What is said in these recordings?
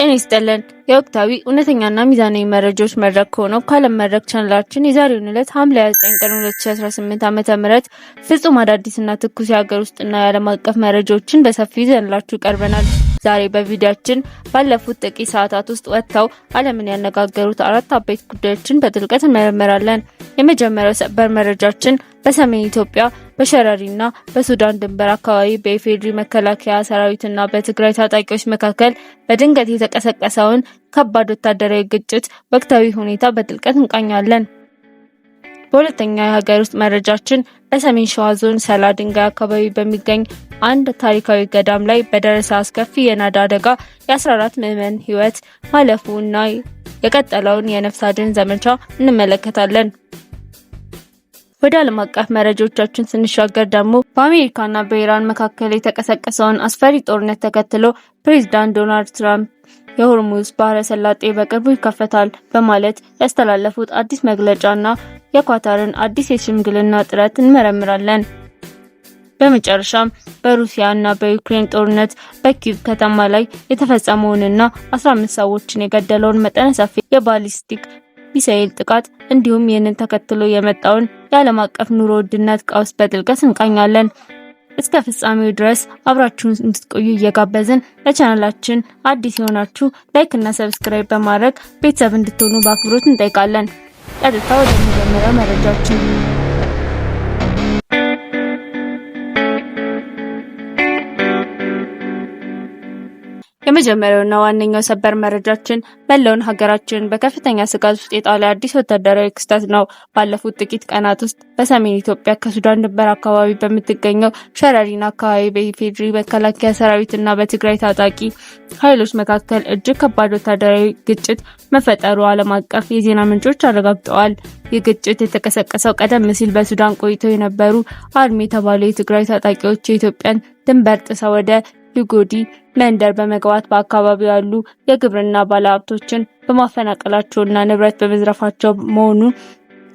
ጤና ይስጥልን የወቅታዊ እውነተኛና ሚዛናዊ መረጃዎች መድረክ ሆኖ ከዓለም መድረክ ቻናላችን የዛሬውን ዕለት ሐምሌ 29 ቀን 2018 ዓ.ም ፍጹም አዳዲስና ትኩስ የሀገር ውስጥና የዓለም አቀፍ መረጃዎችን በሰፊው ይዘንላችሁ ቀርበናል። ዛሬ በቪዲዮአችን ባለፉት ጥቂት ሰዓታት ውስጥ ወጥተው ዓለምን ያነጋገሩት አራት አበይት ጉዳዮችን በጥልቀት እንመረምራለን። የመጀመሪያው ሰበር መረጃችን በሰሜን ኢትዮጵያ በሸረሪና በሱዳን ድንበር አካባቢ በኢፌዴሪ መከላከያ ሰራዊትና በትግራይ ታጣቂዎች መካከል በድንገት የተቀሰቀሰውን ከባድ ወታደራዊ ግጭት ወቅታዊ ሁኔታ በጥልቀት እንቃኛለን። በሁለተኛ የሀገር ውስጥ መረጃችን በሰሜን ሸዋ ዞን ሰላ ድንጋይ አካባቢ በሚገኝ አንድ ታሪካዊ ገዳም ላይ በደረሰ አስከፊ የናዳ አደጋ የ14 ምዕመናን ሕይወት ማለፉና የቀጠለውን የነፍስ አድን ዘመቻ እንመለከታለን። ወደ ዓለም አቀፍ መረጃዎቻችን ስንሻገር ደግሞ በአሜሪካና በኢራን መካከል የተቀሰቀሰውን አስፈሪ ጦርነት ተከትሎ ፕሬዝዳንት ዶናልድ ትራምፕ የሆርሙዝ ባህረ ሰላጤ በቅርቡ ይከፈታል በማለት ያስተላለፉት አዲስ መግለጫና የኳታርን አዲስ የሽምግልና ጥረት እንመረምራለን። በመጨረሻም በሩሲያና በዩክሬን ጦርነት በኪቭ ከተማ ላይ የተፈጸመውንና 15 ሰዎችን የገደለውን መጠነ ሰፊ የባሊስቲክ ሚሳኤል ጥቃት እንዲሁም ይህንን ተከትሎ የመጣውን የዓለም አቀፍ ኑሮ ውድነት ቀውስ በጥልቀት እንቃኛለን። እስከ ፍጻሜው ድረስ አብራችሁን እንድትቆዩ እየጋበዝን ለቻናላችን አዲስ የሆናችሁ ላይክ እና ሰብስክራይብ በማድረግ ቤተሰብ እንድትሆኑ በአክብሮት እንጠይቃለን። ቀጥታ ወደ መጀመሪያው መረጃችን የመጀመሪያውና ዋነኛው ሰበር መረጃችን መላውን ሀገራችን በከፍተኛ ስጋት ውስጥ የጣለ አዲስ ወታደራዊ ክስተት ነው። ባለፉት ጥቂት ቀናት ውስጥ በሰሜን ኢትዮጵያ ከሱዳን ድንበር አካባቢ በምትገኘው ሸረሪና አካባቢ በኢፌዴሪ መከላከያ ሰራዊትና በትግራይ ታጣቂ ኃይሎች መካከል እጅግ ከባድ ወታደራዊ ግጭት መፈጠሩ ዓለም አቀፍ የዜና ምንጮች አረጋግጠዋል። ይህ ግጭት የተቀሰቀሰው ቀደም ሲል በሱዳን ቆይተው የነበሩ አርሚ የተባሉ የትግራይ ታጣቂዎች የኢትዮጵያን ድንበር ጥሰው ወደ ሊጎዲ መንደር በመግባት በአካባቢው ያሉ የግብርና ባለሀብቶችን በማፈናቀላቸውና ንብረት በመዝረፋቸው መሆኑን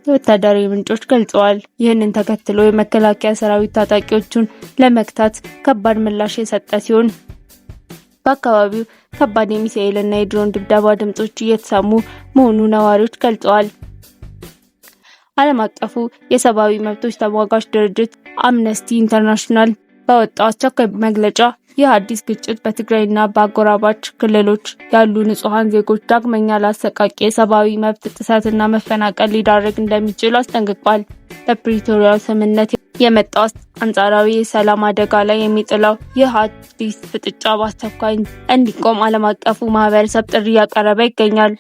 የወታደራዊ ምንጮች ገልጸዋል። ይህንን ተከትሎ የመከላከያ ሰራዊት ታጣቂዎቹን ለመክታት ከባድ ምላሽ የሰጠ ሲሆን በአካባቢው ከባድ የሚሳኤልና የድሮን ድብደባ ድምጾች እየተሰሙ መሆኑ ነዋሪዎች ገልጸዋል። ዓለም አቀፉ የሰብአዊ መብቶች ተሟጋች ድርጅት አምነስቲ ኢንተርናሽናል ባወጣው አስቸኳይ መግለጫ ይህ አዲስ ግጭት በትግራይና በአጎራባች ክልሎች ያሉ ንጹሃን ዜጎች ዳግመኛ ለአሰቃቂ የሰብአዊ መብት ጥሰትና መፈናቀል ሊዳርግ እንደሚችል አስጠንቅቋል። በፕሪቶሪያው ስምምነት የመጣው አንጻራዊ የሰላም አደጋ ላይ የሚጥለው ይህ አዲስ ፍጥጫ በአስቸኳይ እንዲቆም ዓለም አቀፉ ማህበረሰብ ጥሪ እያቀረበ ይገኛል።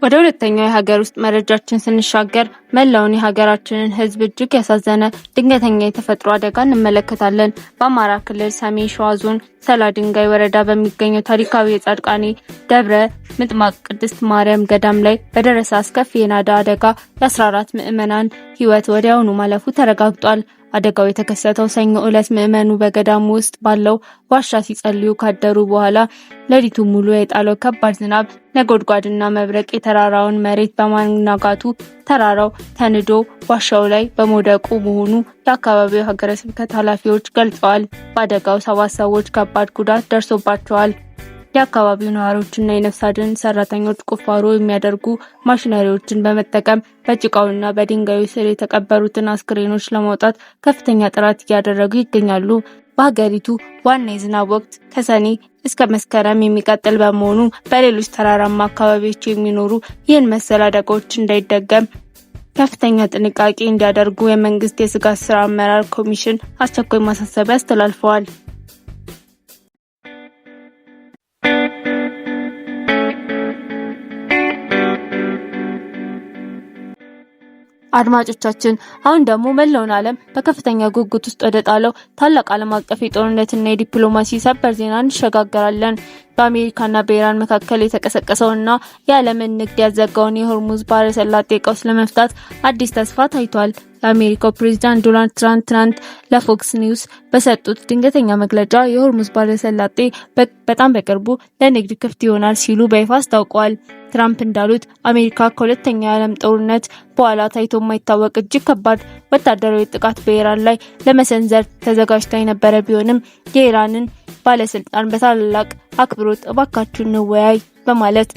ወደ ሁለተኛው የሀገር ውስጥ መረጃችን ስንሻገር መላውን የሀገራችንን ሕዝብ እጅግ ያሳዘነ ድንገተኛ የተፈጥሮ አደጋ እንመለከታለን። በአማራ ክልል ሰሜን ሸዋ ዞን ሰላ ድንጋይ ወረዳ በሚገኘው ታሪካዊ የጻድቃኔ ደብረ ምጥማቅ ቅድስት ማርያም ገዳም ላይ በደረሰ አስከፊ የናዳ አደጋ የ14 ምዕመናን ሕይወት ወዲያውኑ ማለፉ ተረጋግጧል። አደጋው የተከሰተው ሰኞ ዕለት ምዕመኑ በገዳሙ ውስጥ ባለው ዋሻ ሲጸልዩ ካደሩ በኋላ ሌሊቱን ሙሉ የጣለው ከባድ ዝናብ፣ ነጎድጓድና መብረቅ የተራራውን መሬት በማናጋቱ ተራራው ተንዶ ዋሻው ላይ በመውደቁ መሆኑ የአካባቢው ሀገረ ስብከት ኃላፊዎች ገልጸዋል። በአደጋው 7 ሰዎች ከባድ ጉዳት ደርሶባቸዋል። የአካባቢው ነዋሪዎችና የነፍስ አድን ሰራተኞች ቁፋሮ የሚያደርጉ ማሽነሪዎችን በመጠቀም በጭቃውና በድንጋዩ ስር የተቀበሩትን አስክሬኖች ለማውጣት ከፍተኛ ጥረት እያደረጉ ይገኛሉ። በሀገሪቱ ዋና የዝናብ ወቅት ከሰኔ እስከ መስከረም የሚቀጥል በመሆኑ በሌሎች ተራራማ አካባቢዎች የሚኖሩ ይህን መሰል አደጋዎች እንዳይደገም ከፍተኛ ጥንቃቄ እንዲያደርጉ የመንግስት የስጋት ስራ አመራር ኮሚሽን አስቸኳይ ማሳሰቢያ አስተላልፈዋል። አድማጮቻችን አሁን ደግሞ መላውን ዓለም በከፍተኛ ጉጉት ውስጥ ወደ ጣለው ታላቅ ዓለም አቀፍ የጦርነትና የዲፕሎማሲ ሰበር ዜና እንሸጋገራለን። በአሜሪካና በኢራን መካከል የተቀሰቀሰውና የዓለምን ንግድ ያዘጋውን የሆርሙዝ ባህረ ሰላጤ ቀውስ ለመፍታት አዲስ ተስፋ ታይቷል። የአሜሪካው ፕሬዝዳንት ዶናልድ ትራምፕ ትናንት ለፎክስ ኒውስ በሰጡት ድንገተኛ መግለጫ የሆርሙዝ ባህረ ሰላጤ በጣም በቅርቡ ለንግድ ክፍት ይሆናል ሲሉ በይፋ አስታውቀዋል። ትራምፕ እንዳሉት አሜሪካ ከሁለተኛው የዓለም ጦርነት በኋላ ታይቶ የማይታወቅ እጅግ ከባድ ወታደራዊ ጥቃት በኢራን ላይ ለመሰንዘር ተዘጋጅታ የነበረ ቢሆንም የኢራንን ባለስልጣን በታላቅ አክብሮት እባካችሁ እንወያይ በማለት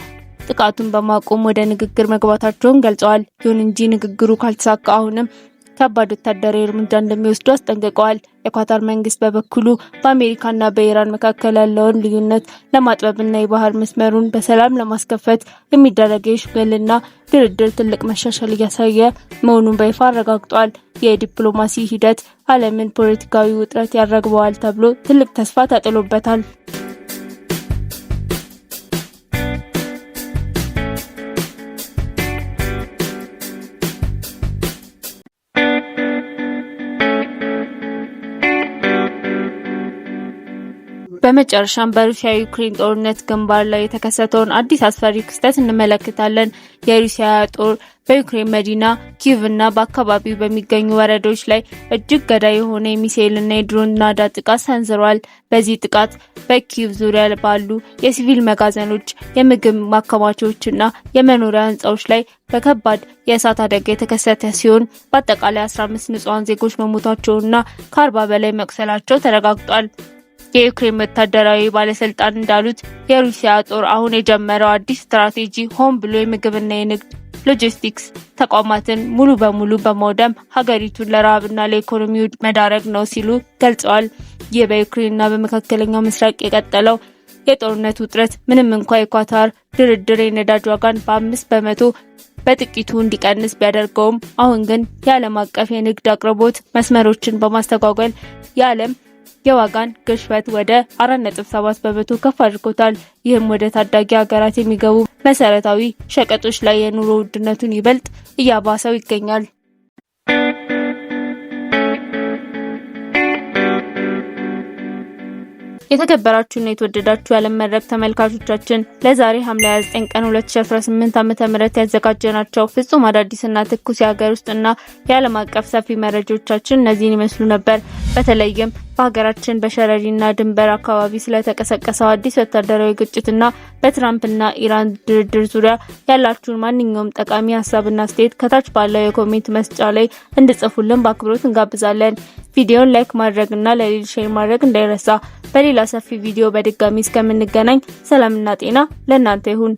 ጥቃቱን በማቆም ወደ ንግግር መግባታቸውን ገልጸዋል። ይሁን እንጂ ንግግሩ ካልተሳካ አሁንም ከባድ ወታደራዊ እርምጃ እንደሚወስዱ አስጠንቅቀዋል። የኳታር መንግስት በበኩሉ በአሜሪካና በኢራን መካከል ያለውን ልዩነት ለማጥበብና የባህር መስመሩን በሰላም ለማስከፈት የሚደረገው የሽምግልና ድርድር ትልቅ መሻሻል እያሳየ መሆኑን በይፋ አረጋግጧል። የዲፕሎማሲ ሂደት ዓለምን ፖለቲካዊ ውጥረት ያረግበዋል ተብሎ ትልቅ ተስፋ ተጥሎበታል። በመጨረሻም በሩሲያ ዩክሬን ጦርነት ግንባር ላይ የተከሰተውን አዲስ አስፈሪ ክስተት እንመለከታለን። የሩሲያ ጦር በዩክሬን መዲና ኪቭና በአካባቢው በሚገኙ ወረዳዎች ላይ እጅግ ገዳይ የሆነ የሚሳኤልና የድሮን ናዳ ጥቃት ሰንዝሯል። በዚህ ጥቃት በኪቭ ዙሪያ ባሉ የሲቪል መጋዘኖች፣ የምግብ ማከማቻዎችና የመኖሪያ ህንጻዎች ላይ በከባድ የእሳት አደጋ የተከሰተ ሲሆን በአጠቃላይ 15 ንጹሃን ዜጎች መሞታቸውና ከ40 በላይ መቁሰላቸው ተረጋግጧል። የዩክሬን ወታደራዊ ባለስልጣን እንዳሉት የሩሲያ ጦር አሁን የጀመረው አዲስ ስትራቴጂ ሆን ብሎ የምግብና የንግድ ሎጂስቲክስ ተቋማትን ሙሉ በሙሉ በማውደም ሀገሪቱን ለረሃብና ለኢኮኖሚ መዳረግ ነው ሲሉ ገልጸዋል። ይህ በዩክሬንና በመካከለኛው ምስራቅ የቀጠለው የጦርነት ውጥረት ምንም እንኳን የኳታር ድርድር የነዳጅ ዋጋን በ5 በመቶ በጥቂቱ እንዲቀንስ ቢያደርገውም አሁን ግን የዓለም አቀፍ የንግድ አቅርቦት መስመሮችን በማስተጓጎል የዓለም የዋጋን ግሽበት ወደ 4.7 በመቶ ከፍ አድርጎታል። ይህም ወደ ታዳጊ ሀገራት የሚገቡ መሰረታዊ ሸቀጦች ላይ የኑሮ ውድነቱን ይበልጥ እያባሰው ይገኛል። የተከበራችሁና የተወደዳችሁ የዓለም መድረክ ተመልካቾቻችን ለዛሬ ሐምሌ 29 ቀን 2018 ዓ.ም ያዘጋጀናቸው ፍጹም አዳዲስና ትኩስ የሀገር ውስጥና የዓለም አቀፍ ሰፊ መረጃዎቻችን እነዚህን ይመስሉ ነበር። በተለይም በሀገራችን በሸረሪና ድንበር አካባቢ ስለተቀሰቀሰው አዲስ ወታደራዊ ግጭትና በትራምፕና ኢራን ድርድር ዙሪያ ያላችሁን ማንኛውም ጠቃሚ ሀሳብና አስተያየት ከታች ባለው የኮሜንት መስጫ ላይ እንድጽፉልን በአክብሮት እንጋብዛለን። ቪዲዮን ላይክ ማድረግና ለሌሎች ሼር ማድረግ እንዳይረሳ። በሌላ ሰፊ ቪዲዮ በድጋሚ እስከምንገናኝ ሰላምና ጤና ለእናንተ ይሁን።